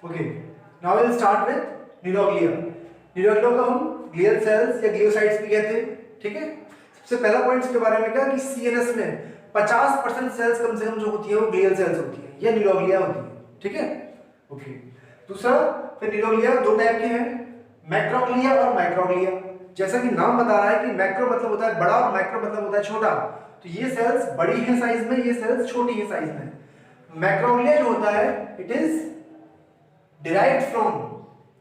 Okay, now will start with neuroglia. Neuroglia को हम glial cells या ग्लियोसाइट्स भी कहते हैं। ठीक है, सबसे पहला पॉइंट इसके बारे में क्या कि सीएनएस में 50% सेल्स कम से कम जो होती है वो ग्लियल सेल्स होती है, ये न्यूरोग्लिया होती है। ठीक है, ओके। दूसरा, फिर न्यूरोग्लिया दो टाइप के हैं, मैक्रोग्लिया और माइक्रोग्लिया। जैसा कि नाम बता रहा है कि मैक्रो मतलब होता है बड़ा और माइक्रो मतलब होता है छोटा, तो ये सेल्स बड़ी है साइज में, ये सेल्स छोटी है साइज में। मैक्रोग्लिया जो होता है इट इज डिराइव्ड फ्रॉम,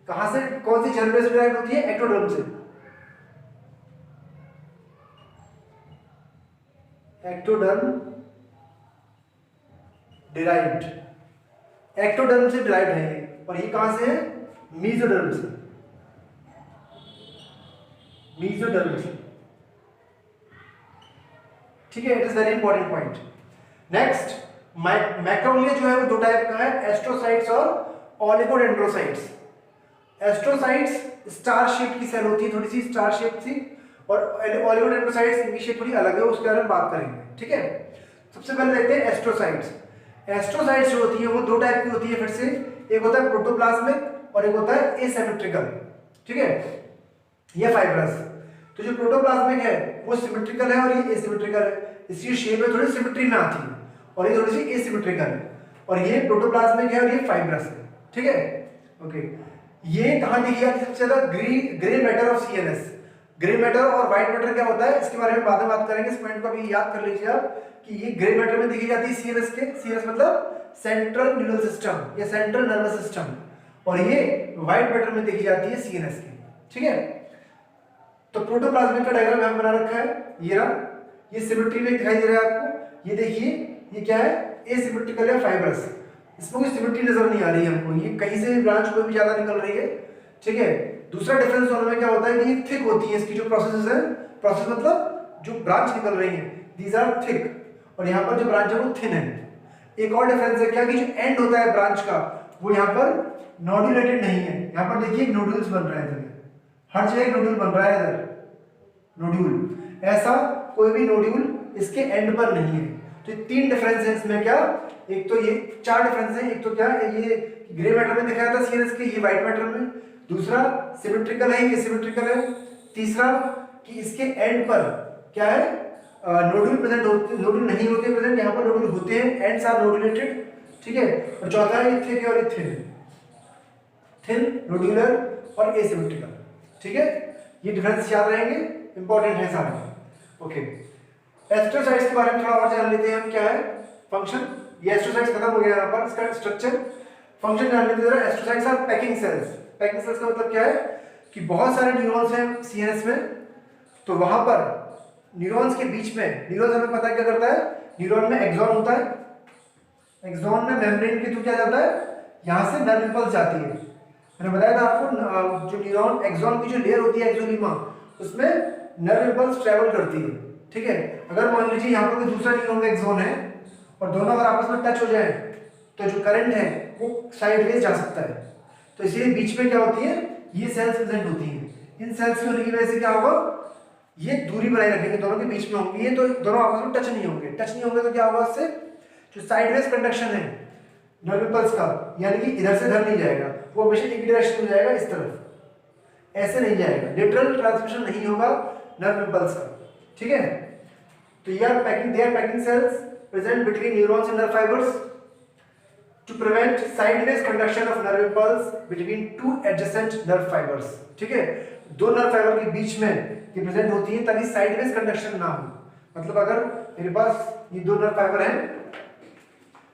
कहां से, कौन सी जर्म से डिराइव होती है? एक्टोडर्म से। एक्टोडर्म डिराइव्ड, एक्टोडर्म से डिराइव्ड है ये, और ये कहां से है? मीजोडर्म से, मीजोडर्म से। ठीक है, it is very important point. Next, macroglia जो है वो दो टाइप का है, एस्ट्रोसाइट्स और ओलिगोडेंड्रोसाइट्स। एस्ट्रोसाइट्स स्टार शेप की सेल होती है, थोड़ी सी स्टार शेप सी, और ओलिगोडेंड्रोसाइट्स इनकी शेप थोड़ी अलग है, उसके बारे में बात करेंगे। ठीक है, सबसे पहले देखते हैं एस्ट्रोसाइट्स। एस्ट्रोसाइट्स जो होती है वो दो टाइप की होती है फिर से, एक होता है प्रोटोप्लाज्मिक और एक होता है एसिमेट्रिकल। ठीक है, ये फाइब्रस। तो जो प्रोटोप्लाज्मिक है वो सिमेट्रिकल है और ये एसिमेट्रिकल है, इसकी शेप में थोड़ी सिमेट्री में आती है, और ये थोड़ी सी एसिमेट्रिकल है, और ये प्रोटोप्लाज्मिक है और ये फाइब्रस है। ठीक है, ओके। ये कहां देखी जाती है सबसे ज्यादा? Grey matter of CNS. Grey matter और व्हाइट मैटर क्या होता है इसके बारे में बाद में बात करेंगे, इस पॉइंट को अभी याद कर लीजिए आप कि ये ग्रे मैटर में देखी जाती है सीएनएस के, सीएनएस मतलब सेंट्रल न्यूरल सिस्टम या सेंट्रल नर्वस सिस्टम, और ये व्हाइट मैटर में देखी जाती है सीएनएस के। ठीक है, तो प्रोटोप्लाज्मिक का डायग्राम यहां बना रखा है, ये रहा, ये सिमेट्री में दिखाई दे रहा है आपको। ये देखिए, ये क्या है? एसिमेट्रिकल या फाइब्रस। इसमें कोई सिमेट्री नजर नहीं आ रही है हमको, ये कहीं से भी ब्रांच कोई भी ज्यादा निकल रही है। ठीक है, दूसरा डिफरेंस दोनों में क्या होता है कि ये थिक होती है, इसकी जो प्रोसेस है, प्रोसेस मतलब जो ब्रांच निकल रही है दीज आर थिक, और यहाँ पर जो ब्रांच है वो थिन है। एक और डिफरेंस है क्या कि जो एंड होता है ब्रांच का वो यहाँ पर नोडुलेटेड नहीं है। यहाँ पर देखिए नोड्यूल्स बन रहे हैं, हर जगह एक नोड्यूल बन रहा है, इधर नोड्यूल, ऐसा कोई भी नोड्यूल इसके एंड पर नहीं है। तो तीन डिफरेंस है इसमें, क्या? एक तो ये चार डिफरेंस है, एक तो क्या है ये ग्रे मैटर में दिखाया था सीएनएस के, ये व्हाइट मैटर में। दूसरा सिमेट्रिकल है, ये सिमेट्रिकल है। तीसरा कि इसके एंड पर क्या है? नोड्यूल प्रेजेंट होते, नोड्यूल नहीं होते प्रेजेंट, यहाँ पर नोड्यूल होते हैं, एंड्स आर नोडुलेटेड। ठीक है, और चौथा है थिक और थिन, थिन, नोड्यूलर और एसिमेट्रिकल। ठीक है, ये डिफरेंस याद रहेंगे, इंपॉर्टेंट है सारे। ओके, एस्ट्रोसाइट्स के बारे में थोड़ा और जान लेते हैं हम, क्या है फंक्शन। ये एस्ट्रोसाइट्स खत्म हो गया यहाँ पर, इसका स्ट्रक्चर, फंक्शन जान लेते हैं। Astrocytes are packing cells. Packing cells का मतलब क्या है कि बहुत सारे न्यूरॉन्स हैं सीएनएस में, तो वहां पर न्यूरॉन्स के बीच में, न्यूरॉन्स हमें पता है क्या करता है, न्यूरॉन में एक्सॉन होता है, एक्सॉन में मेम्ब्रेन के थ्रू क्या जाता है, यहाँ से नर्व इंपल्स जाती है। मैंने बताया था आपको, जो न्यूरॉन एक्सॉन की जो लेयर होती है एक्सोलीमा, उसमें नर्व इंपल्स ट्रैवल करती है। ठीक है, अगर मान लीजिए यहाँ पर कोई दूसरा न्यूरॉन का एक्सॉन है और दोनों अगर आपस में टच हो जाए तो जो करंट है वो साइडवेज जा सकता है, तो इसीलिए बीच में क्या होती है, ये सेल्स प्रेजेंट होती हैं। इन सेल्स की होने की वजह से क्या होगा, ये दूरी बनाए रखेंगे, दोनों के बीच में होंगे ये, तो दोनों आपस में टच नहीं होंगे। टच नहीं होंगे तो क्या होगा, इससे जो साइडवेज कंडक्शन है नर्व इंपल्स का, यानी कि इधर से इधर नहीं जाएगा, वो हमेशा एक डायरेक्शन में जाएगा, इस तरफ, ऐसे नहीं जाएगा, लेटरल ट्रांसमिशन नहीं होगा नर्व इंपल्स का। ठीक है, तो ये are packing cells present between neurons and nerve fibres to prevent sideways conduction of nerve impulse between two adjacent nerve fibres. ठीक है, दो नर्व फाइबर के बीच में ये प्रेजेंट होती है ताकि साइडवेज कंडक्शन ना हो। मतलब अगर मेरे पास ये दो नर्व फाइबर हैं,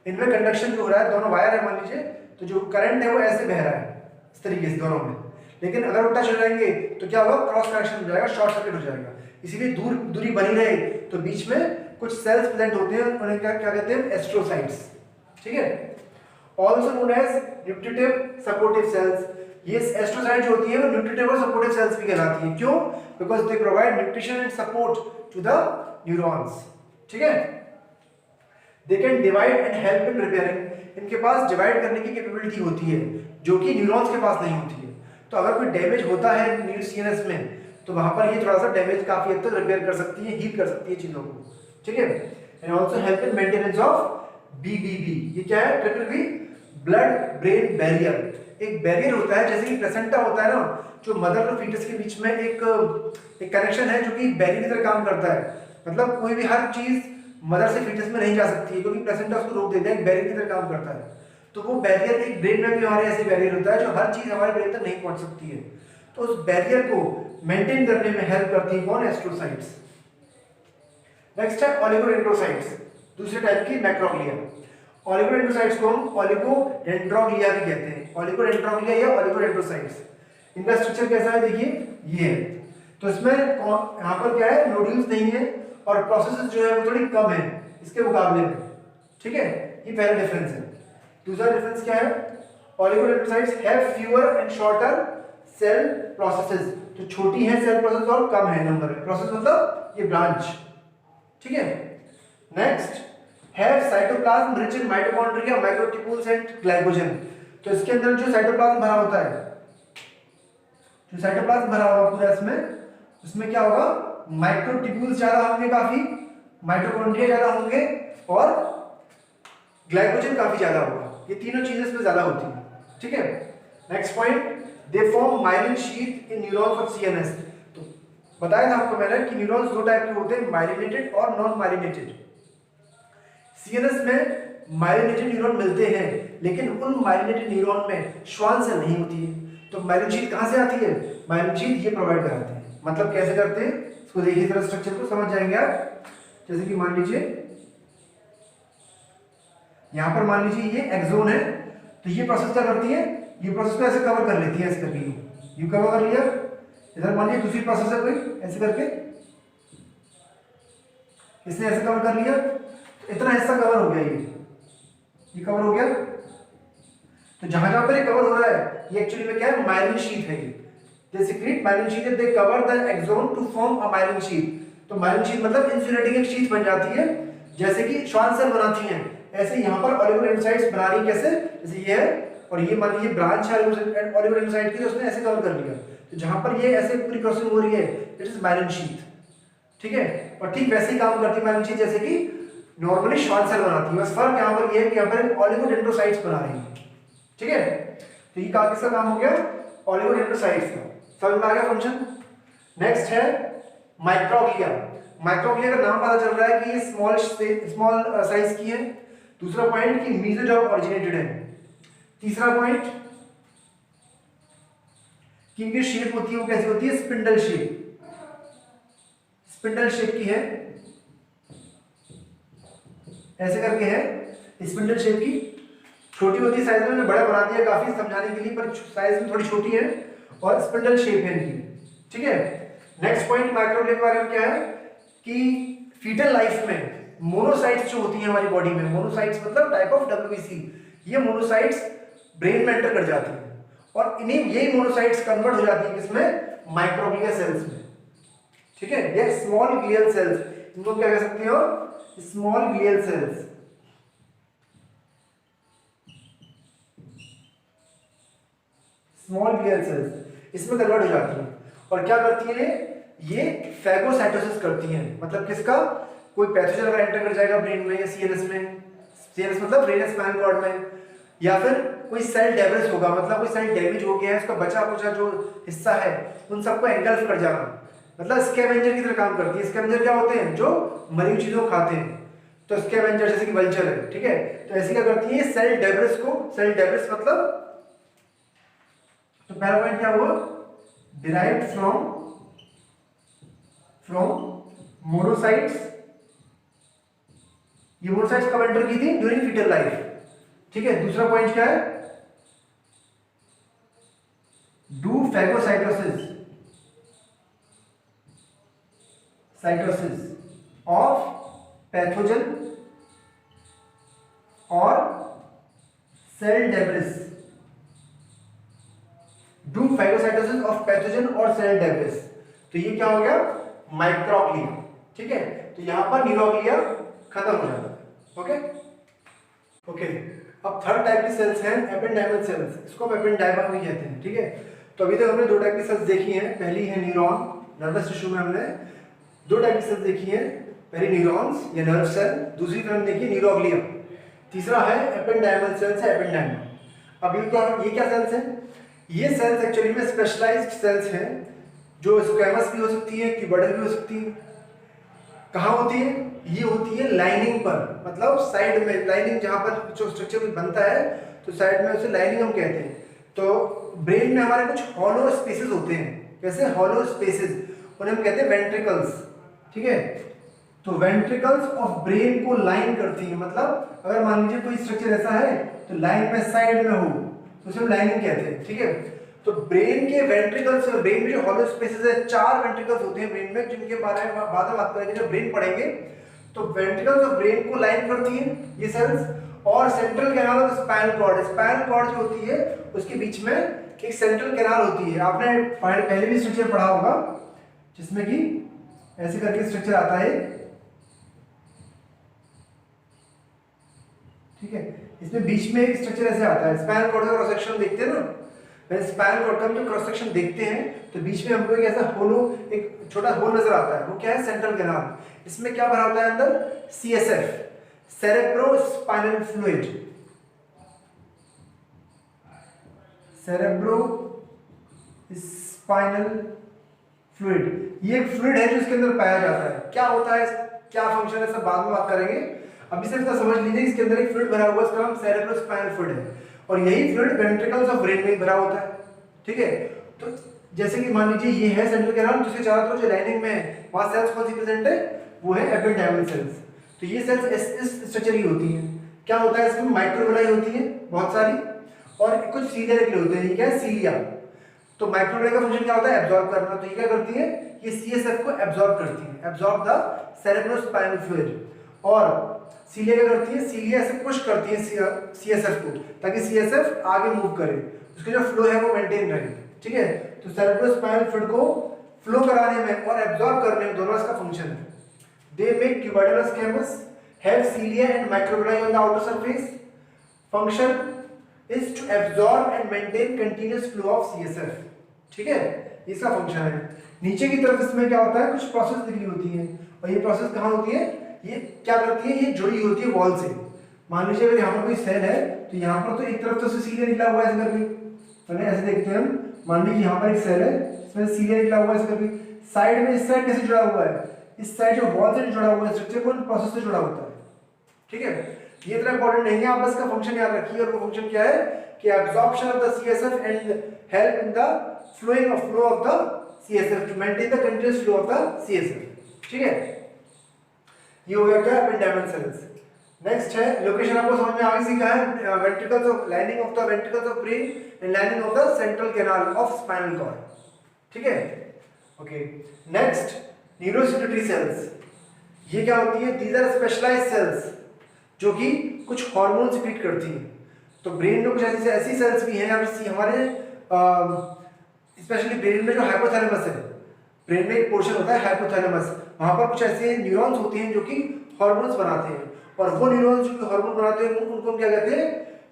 इनमें कंडक्शन जो हो रहा है, दोनों वायर है मान लीजिए, तो जो करंट है वो ऐसे बह रहा है इस तरीके से दोनों में, लेकिन अगर वो टच हो जाएंगे तो क्या होगा, क्रॉस कनेक्शन हो जाएगा, शॉर्ट सर्किट हो जाएगा। इसीलिए दूरी बनी रहे तो बीच में कुछ सेल्स प्रेजेंट होते हैं, उन्हें क्या कहते हैं, एस्ट्रोसाइट्स। ठीक है, also known as nutritive supportive cells. ये एस्ट्रोसाइट जो होती है वो न्यूट्रिटिव और सपोर्टिव सेल्स भी कहलाती है। क्यों? Because they provide nutrition and support to the neurons. ठीक है, they can divide and help in repairing. इनके पास डिवाइड करने की कैपेबिलिटी होती है जो कि न्यूरॉन्स के पास नहीं होती है। तो अगर कोई डैमेज होता है सीएनएस में तो वहां पर ये थोड़ा सा डैमेज काफी हद तक रिपेयर कर सकती है, हील कर सकती है चीजों को। ठीक है, and also help in maintenance of BBB. ये क्या है? Triple B blood brain barrier, एक बैरियर होता है जैसे कि प्लेसेंटा होता है ना, जो मदर और फीटस के बीच में एक कनेक्शन है जो कि बैरियर की तरह काम करता है। मतलब कोई भी हर चीज मदर से फीटस में नहीं जा सकती है क्योंकि प्लेसेंटा उसको रोक देता है, एक बैरियर की तरह काम करता है। तो वो बैरियर एक ब्रेन में भी हमारे ऐसे बैरियर होता है जो हर चीज हमारे ब्रेन तक नहीं पहुंच सकती है। तो उस बैरियर को मेंटेन करने में हेल्प करती है कौन? एस्ट्रोसाइट्स। नेक्स्ट है ओलिगोडेंड्रोसाइट्स, दूसरे टाइप की मैक्रोग्लिया। ओलिगोडेंड्रोसाइट्स को हम ओलिगोडेंड्रोग्लिया भी कहते हैं, ओलिगोडेंड्रोग्लिया या ओलिगोडेंड्रोसाइट्स। इनका स्ट्रक्चर कैसा है देखिए, ये है। तो इसमें यहाँ पर क्या है, नोड्यूल्स नहीं है और प्रोसेसेस जो है वो थोड़ी कम है इसके मुकाबले में, ठीक है, ये पहला डिफरेंस है। दूसरा डिफरेंस क्या है, oligodendrocytes have fewer and shorter cell processes, तो छोटी है सेल प्रोसेस और कम है नंबर में, प्रोसेस मतलब ये ब्रांच, ठीक है। Next have cytoplasm rich in mitochondria microtubules and glycogen, तो इसके अंदर जो साइटोप्लाज्म भरा होता है, जो साइटोप्लाज्म भरा होगा पूरा इसमें, उसमें क्या होगा, माइक्रोट्यूब्यूल्स ज्यादा होंगे, काफी माइटोकॉन्ड्रिया ज्यादा होंगे और ग्लाइकोजन काफी ज्यादा होगा, ये तीनों चीजें इसमें ज्यादा होती हैं, ठीक है। Next point, they form myelin sheath in neurons of CNS, तो बताया था आपको मैंने कि न्यूरॉन्स दो टाइप के होते हैं, माइलिनेटेड और नॉन माइलिनेटेड। सीएनएस में माइलिनेटेड न्यूरॉन मिलते हैं लेकिन उन माइलिनेटेड न्यूरॉन में श्वान सेल नहीं होती है, तो माइलिन शीथ कहां से आती है, माइलिन शीथ ये प्रोवाइड कराते हैं। मतलब कैसे करते हैं इसको देखिए जरा, स्ट्रक्चर को समझ जाएंगे आप। जैसे कि मान लीजिए यहां पर मान लीजिए ये एक्सोन है, तो ये प्रोसेस क्या करती है, ये प्रोसेस को ऐसे कवर कर लेती है, ऐसे करके यू कवर कर लिया। इधर मान लीजिए दूसरी प्रोसेस है कोई, ऐसे करके इसने ऐसे कवर कर लिया, तो इतना हिस्सा कवर हो गया, ये कवर हो गया। तो जहां जहां पर ये कवर हो रहा है ये एक्चुअली में क्या है, माइलिन शीथ है। ये they secrete myelin sheath, they cover the axon to form a myelin sheath, तो माइलिन शीथ मतलब इंसुलेटिंग एक शीथ बन जाती है, जैसे कि श्वान सेल बनाती हैं ऐसे यहाँ पर ओलिगोडेंड्रोसाइट्स बना रही है। कैसे, जैसे ये है और ये मान लीजिए ब्रांच है ओलिगोडेंड्रोसाइट की, तो उसने ऐसे कवर कर लिया, तो जहां पर ये ऐसे पूरी क्रॉसिंग हो रही है इट इज माइलिन शीथ, ठीक है। और ठीक वैसे ही काम करती है माइलिन शीथ जैसे कि नॉर्मली श्वान सेल बनाती है, बस फर्क यहाँ पर ये है कि यहाँ पर ओलिगोडेंड्रोसाइट्स बना रही है, ठीक है। तो ये किसका काम हो गया, ओलिगोडेंड्रोसाइट्स का, समझ में आ गया फंक्शन। नेक्स्ट है माइक्रोग्लिया। माइक्रोग्लिया का नाम पता चल रहा है कि ये स्मॉल साइज की है। दूसरा पॉइंट कि मीजोजॉब ओरिजिनेटेड है। तीसरा पॉइंट कि इनकी शेप होती है वो कैसी होती है, स्पिंडल शेप, स्पिंडल शेप की है, ऐसे करके है स्पिंडल शेप की, छोटी होती है साइज में, बड़ा बना दिया काफी समझाने के लिए, पर साइज में थोड़ी छोटी है और स्पिंडल शेप है इनकी, ठीक है। नेक्स्ट पॉइंट माइक्रोग्लिया के बारे में क्या है कि फीटल लाइफ में मोनोसाइट्स जो होती है हमारी बॉडी में, मोनोसाइट्स मतलब टाइप ऑफ डब्ल्यूबीसी, ये मोनोसाइट्स ब्रेन में एंटर कर जाती है और इन्हीं यही मोनोसाइट्स कन्वर्ट हो जाती है किसमें, माइक्रोग्लिया सेल्स में, ठीक है। ये स्मॉल ग्लियल सेल्स, इनको क्या कह सकते हो, small glial cells, small glial cells इसमें कन्वर्ट हो जाती है और क्या करती है, ये फैगोसाइटोसिस करती हैं। मतलब किसका, कोई पैथोजन अगर एंटर कर जाएगा ब्रेन में या सीएनएस में, सीएनएस मतलब ब्रेन स्पाइनल कॉर्ड में, या फिर कोई सेल डैमेज होगा, मतलब कोई सेल डैमेज हो गया है, उसका बचा कुचा जो हिस्सा है उन सबको एंगल्फ कर जाना, मतलब स्कैवेंजर की तरह काम करती है। स्कैवेंजर क्या होते हैं, जो मरी हुई चीजों को खाते हैं, तो स्कैवेंजर जैसे कि वल्चर है, ठीक है। तो ऐसी क्या करती है, सेल डेब्रिस को, सेल डेब्रिस मतलब, तो पहला पॉइंट क्या हुआ, डिराइव्ड फ्रॉम मोनोसाइट्स, ये मोनोसाइट्स कब एंटर की थी, ड्यूरिंग फीटल लाइफ, ठीक है। दूसरा पॉइंट क्या है, do phagocytosis, cytosis of pathogen और cell debris, do phagocytosis of pathogen और सेल डेब्रिस, तो ये क्या हो गया, माइक्रोग्लिया, ठीक है। तो यहां पर न्यूरोग्लिया खत्म हो जाता है, ओके। अब थर्ड टाइप की सेल्स हैं एपेंडाइमल सेल्स, इसको हम एपेंडाइमा भी कहते हैं, ठीक है। तो अभी तक हमने दो टाइप की सेल्स देखी हैं, पहली है न्यूरॉन, नर्वस टिश्यू में हमने दो टाइप की सेल्स देखी हैं, पहली न्यूरॉन्स या नर्व सेल, दूसरी तरफ देखिए न्यूरोग्लिया, तीसरा है एपेंडाइमल सेल्स है एपेंडाइमा। अब ये क्या सेल्स हैं? ये सेल्स एक्चुअली में स्पेशलाइज्ड सेल्स हैं, जो स्क्वैमस भी हो सकती है, क्यूबॉइडल भी हो सकती है। कहाँ होती है? ये होती है लाइनिंग पर, मतलब साइड में लाइनिंग, जहाँ पर जो स्ट्रक्चर बनता है तो साइड में उसे लाइनिंग हम कहते हैं। तो ब्रेन में हमारे कुछ हॉलो स्पेसेस होते हैं। कैसे हॉलो स्पेसेस? उन्हें हम कहते हैं वेंट्रिकल्स। ठीक है, तो वेंट्रिकल्स ऑफ ब्रेन को लाइन करती है। मतलब अगर मान लीजिए कोई स्ट्रक्चर ऐसा है तो लाइन में साइड में हो तो उसे हम लाइनिंग कहते हैं। ठीक है, तो ब्रेन के वेंट्रिकल्स, ब्रेन में जो हॉलो स्पेसेस है, 4 वेंट्रिकल्स होते हैं ब्रेन में, जिनके बारे में बाद में बात करेंगे जब ब्रेन पढ़ेंगे। तो वेंट्रिकल्स ऑफ ब्रेन को लाइन करती है ये सेल्स। और central canal of spinal cord, spinal cord जो होती है उसके बीच में एक सेंट्रल कैनाल होती है। आपने पहले भी स्ट्रक्चर पढ़ा होगा जिसमें कि ऐसे करके स्ट्रक्चर आता है। ठीक है, इसमें बीच में एक स्ट्रक्चर ऐसे आता है। स्पाइनल कॉर्ड का क्रॉस सेक्शन देखते हैं ना, स्पाइनल कॉर्ड का हम क्रॉस सेक्शन देखते हैं तो बीच में हमको एक ऐसा होलो, एक छोटा होल नजर आता है। वो क्या है? Central canal. इसमें क्या भरा होता है अंदर? CSF, cerebrospinal fluid. Cerebro spinal fluid, ये एक फ्लूइड है जो इसके अंदर पाया जाता है। क्या होता है, क्या फंक्शन है, सब बाद में बात करेंगे। अभी सिर्फ इतना समझ लीजिए, इसके अंदर एक फ्लूइड भरा हुआ है, इसका नाम सेरेब्रोस्पाइनल फ्लूइड है। और यही फ्लूइड वेंट्रिकल्स ऑफ ब्रेन में भरा होता है। ठीक है, तो जैसे कि मान लीजिए ये है सेंट्रल कैनाल, जिसके चारों तरफ जो लाइनिंग में है वहां सेल्स कौन सी प्रेजेंट है? वो है एपिडर्मल सेल्स। तो ये सेल्स इस स्ट्रक्चर की होती हैं। क्या होता है इसमें? माइक्रोविलाई होती है बहुत सारी, और कुछ सीलिया निकले होते हैं। ये क्या है? सीलिया। तो माइक्रोविलाई का फंक्शन क्या होता है? एब्जॉर्ब करना। तो ये क्या करती है? ये सीएसएफ को एब्जॉर्ब करती है, एब्जॉर्ब द सेरेब्रोस्पाइनल फ्लूइड। और सीलिया क्या करती है? सीलिया से पुश करती है सीएसएफ को, ताकि सीएसएफ आगे मूव करे, उसका जो फ्लो है वो मेंटेन रहे। ठीक है, तो सेरेब्रोस्पाइनल फ्लूइड को फ्लो कराने में और एब्जॉर्ब करने में दोनों इसका फंक्शन है। They make cuboidal squamous, have cilia and microvilli on the outer surface. Function is to absorb and maintain continuous flow of CSF। ठीक है, इसका फंक्शन है। नीचे की तरफ इसमें क्या होता है? कुछ प्रोसेस निकली होती है, और ये प्रोसेस कहाँ होती है? ये क्या करती है? ये जुड़ी होती है वॉल से। मान लीजिए अगर यहाँ पर कोई सेल है तो यहाँ पर तो एक तरफ तो सीलिया निकला हुआ है ऐसे करके, तो ऐसे देखते हैं हम। मान लीजिए यहाँ पर एक सेल है, इसमें सीलिया निकला हुआ है ऐसे करके। साइड में इस साइड कैसे जुड़ा हुआ है? इस साइड जो वॉल से जुड़ा हुआ है स्ट्रक्चर, वो प्रोसेस से जुड़ा होता है। ठीक है, ये इतना इंपॉर्टेंट नहीं है, आप बस का फंक्शन याद रखिए। और वो फंक्शन क्या है? कि absorption of the CSF and help in the flow of the CSF, to maintain the continuous flow of the CSF. ठीक है, ये हो गया क्या? Epidermal cells. नेक्स्ट है लोकेशन, आपको समझ में आ गई सी क्या है? Ventricles of lining of the ventricles of brain and lining of the central canal of spinal cord. ठीक है, ओके। नेक्स्ट न्यूरोसिक्रेटरी सेल्स, ये क्या होती है? दीज आर स्पेशलाइज्ड सेल्स जो कि कुछ हार्मोन सिक्रीट करती हैं। तो ब्रेन में कुछ ऐसी सेल्स भी हैं, हमारे स्पेशली ब्रेन में जो हाइपोथैलेमस है, ब्रेन में एक पोर्शन होता है हाइपोथैलेमस, वहां पर कुछ ऐसे न्यूरॉन्स होते हैं जो कि हार्मोन्स बनाते हैं। और वो न्यूरॉन्स जो हार्मोन बनाते हैं उनको हम क्या कहते हैं?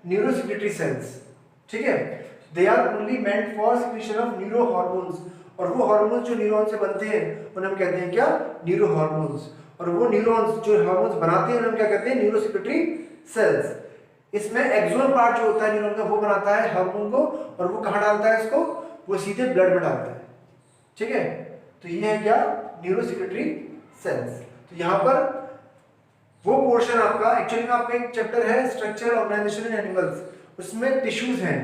Neurosecretory cells. ठीक है, they are only meant for secretion of neuro hormones. और वो हार्मोन्स जो न्यूरॉन से बनते हैं उन्हें हम कहते हैं क्या? Neuro hormones. और वो न्यूरॉन्स जो हार्मोन्स बनाते हैं उन्हें क्या कहते हैं? Neurosecretory sales. इसमें एक्सोन पार्ट जो होता है न्यूरॉन का, वो बनाता है हार्मोन को, और वो कहाँ डालता है इसको? वो सीधे ब्लड में डालता है। ठीक है, तो ये है क्या? Neurosecretory cells. तो यहाँ पर वो पोर्शन आपका, एक्चुअली में आपका एक चैप्टर है स्ट्रक्चरल ऑर्गेनाइजेशन इन एनिमल्स, उसमें टिश्यूज हैं,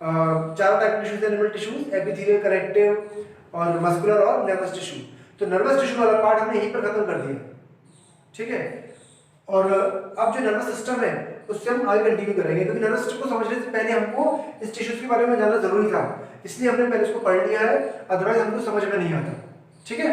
4 टाइप के tissues, animal tissues, epithelial, connective और मस्कुलर और नर्वस टिश्यू। तो नर्वस टिश्यू वाला पार्ट हमने यहीं पर खत्म कर दिया। ठीक है, और अब जो नर्वस सिस्टम है उससे हम आगे कंटिन्यू करेंगे, क्योंकि नर्वस सिस्टम को समझने से पहले हमको इस टिश्यूज के बारे में जानना जरूरी था, इसलिए हमने पहले इसको पढ़ लिया है, अदरवाइज हमको समझ में नहीं आता। ठीक है।